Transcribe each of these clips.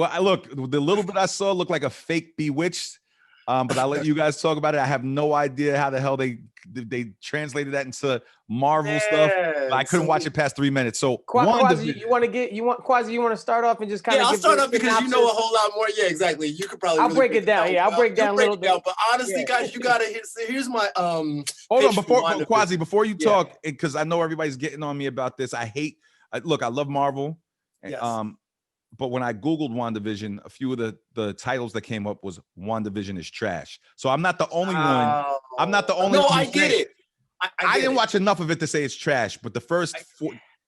Well, I look, the little bit I saw looked like a fake Bewitched. But I'll let you guys talk about it. I have no idea how the hell they translated that into Marvel stuff. But I couldn't watch it past 3 minutes. So Quasi, you want to start off and just kind of I'll start off because you know a whole lot more. Yeah, exactly. You could probably. I'll break it down. Yeah, I'll break down a little bit. But honestly, guys, you gotta here's my Hold on, Quasi, before you talk, because I know everybody's getting on me about this. I love Marvel. Yes. But when I Googled WandaVision, a few of the titles that came up was WandaVision is trash. So I'm not the only one. I'm not the only one. No, I get it. I didn't watch enough of it to say it's trash, but the first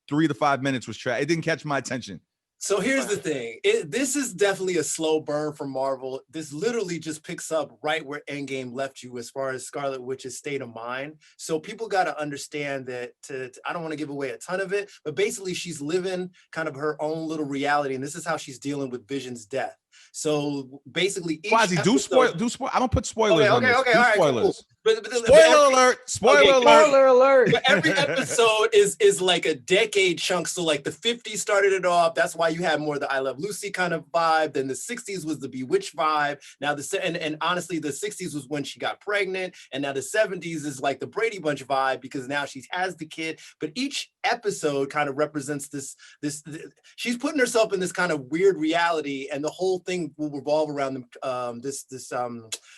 3 to 5 minutes was trash. It didn't catch my attention. So here's the thing. This is definitely a slow burn for Marvel. This literally just picks up right where Endgame left you as far as Scarlet Witch's state of mind. So people got to understand that I don't want to give away a ton of it, but basically she's living kind of her own little reality. And this is how she's dealing with Vision's death. So basically, Quasi, do spoil. I don't put spoilers on this. Okay, all right, spoilers. Cool. Spoiler alert. But every episode is like a decade chunk. So like the 50s started it off. That's why you had more of the I Love Lucy kind of vibe. Then the 60s was the Bewitched vibe. Now and honestly, the 60s was when she got pregnant. And now the 70s is like the Brady Bunch vibe because now she has the kid. But each episode kind of represents this she's putting herself in this kind of weird reality, and the whole thing will revolve around this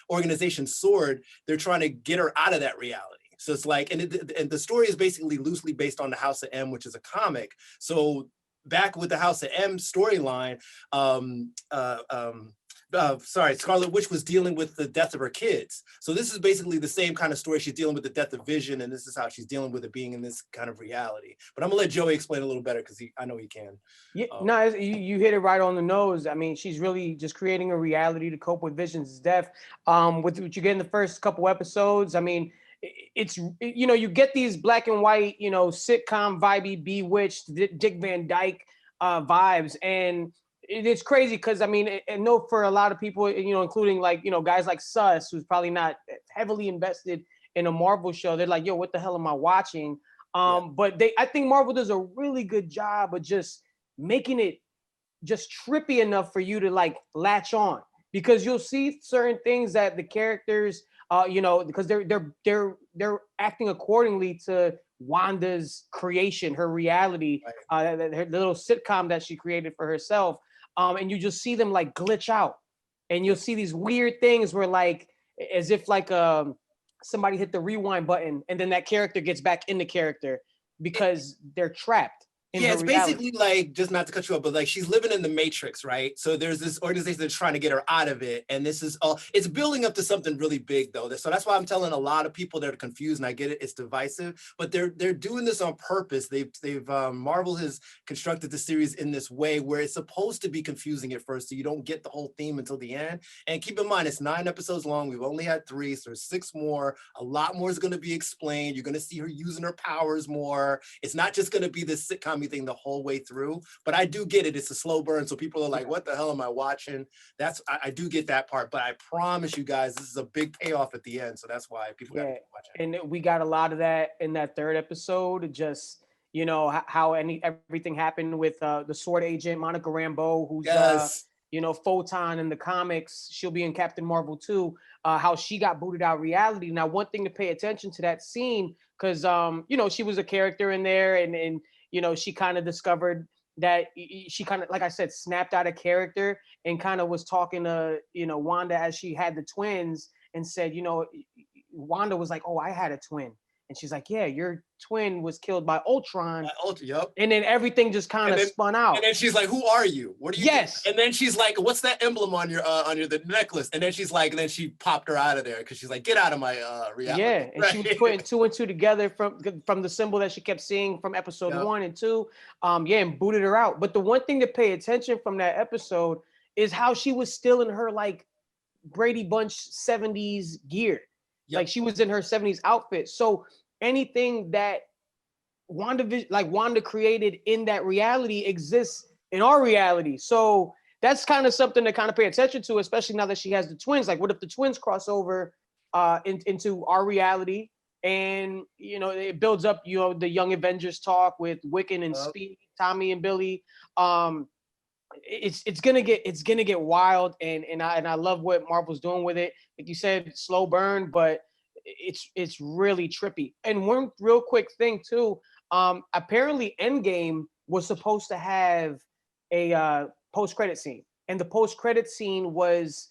organization Sword. They're trying to get her out of that reality. So it's like, and the story is basically loosely based on the House of M, which is a comic. So back with the House of M storyline, Scarlet Witch was dealing with the death of her kids. So this is basically the same kind of story. She's dealing with the death of Vision, and this is how she's dealing with it being in this kind of reality. But I'm gonna let Joey explain a little better because I know he can. Yeah, you hit it right on the nose. I mean, she's really just creating a reality to cope with Vision's death. With what you get in the first couple episodes, I mean, it's you get these black and white, sitcom vibey Bewitched, Dick Van Dyke vibes, and it's crazy because I mean, I know for a lot of people, including like guys like Sus, who's probably not heavily invested in a Marvel show, they're like, yo, what the hell am I watching? But I think Marvel does a really good job of just making it just trippy enough for you to like latch on, because you'll see certain things that the characters, because they're acting accordingly to Wanda's creation, her reality, her little sitcom that she created for herself. And you just see them like glitch out, and you'll see these weird things where like, as if like somebody hit the rewind button, and then that character gets back in the character because they're trapped. It's basically like, just not to cut you up, but like she's living in the Matrix, right? So there's this organization that's trying to get her out of it, and this is all. It's building up to something really big, though. So that's why I'm telling a lot of people that are confused, and I get it. It's divisive, but they're doing this on purpose. Marvel has constructed the series in this way where it's supposed to be confusing at first, so you don't get the whole theme until the end. And keep in mind, it's 9 episodes long. We've only had 3, so there's 6 more. A lot more is going to be explained. You're going to see her using her powers more. It's not just going to be this sitcom thing the whole way through, but I do get it. It's a slow burn, so people are like, what the hell am I watching? I do get that part, but I promise you guys, this is a big payoff at the end, so that's why people got to watch it. And we got a lot of that in that 3rd episode, just how everything happened with the Sword agent Monica Rambeau, who's Photon in the comics. She'll be in Captain Marvel 2, how she got booted out of reality. Now, one thing to pay attention to that scene, because she was a character in there, and she kind of discovered that she kind of, like I said, snapped out of character and kind of was talking to, Wanda as she had the twins, and said, Wanda was like, oh, I had a twin. And she's like, yeah, your twin was killed by Ultron. Yep. And then everything just kind of spun out. And then she's like, who are you? What are you? Yes. Doing? And then she's like, what's that emblem on your the necklace? And then she's like, and then she popped her out of there because she's like, get out of my reality. Yeah, and she was putting 2 and 2 together from the symbol that she kept seeing from episode 1 and 2. And booted her out. But the one thing to pay attention from that episode is how she was still in her like Brady Bunch 70s gear. Like she was in her 70s outfit. So anything that Wanda created in that reality exists in our reality. So that's kind of something to kind of pay attention to, especially now that she has the twins. Like, what if the twins cross over into our reality? And it builds up, the Young Avengers talk with Wiccan and Speed, Tommy and Billy. it's gonna get wild, and I love what Marvel's doing with it. Like you said, slow burn, but it's really trippy. And one real quick thing too, apparently Endgame was supposed to have a post-credit scene, and the post-credit scene was,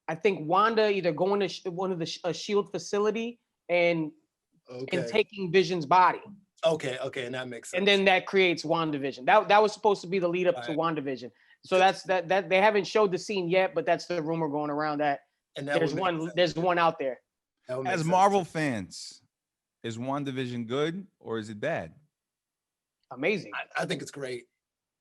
I think, Wanda either going to one of the a Shield facility and taking Vision's body. Okay, and that makes sense. And then that creates WandaVision. That was supposed to be the lead up to WandaVision. So that's that they haven't showed the scene yet, but that's the rumor going around that, and there's one out there. As Marvel fans, is WandaVision good or is it bad? Amazing. I think it's great.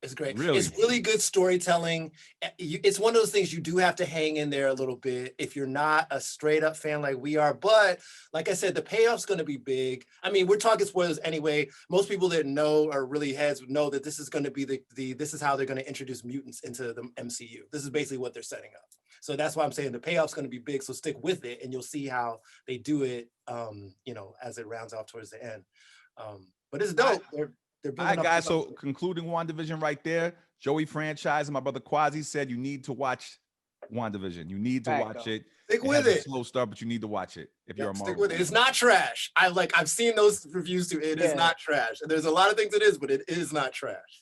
It's great. Really? It's really good storytelling. It's one of those things you do have to hang in there a little bit if you're not a straight up fan like we are. But like I said, the payoff's going to be big. I mean, we're talking spoilers anyway. Most people that know or really heads would know that this is going to be this is how they're going to introduce mutants into the MCU. This is basically what they're setting up. So that's why I'm saying the payoff's going to be big. So stick with it, and you'll see how they do it. As it rounds off towards the end. But it's dope. All right, guys. So concluding WandaVision right there, Joey franchise and my brother Quasi said you need to watch WandaVision. You need to watch it. Stick with it. Slow start, but you need to watch it if you're a Marvel. Stick with it. It's not trash. I've seen those reviews too. It is not trash. There's a lot of things it is, but it is not trash.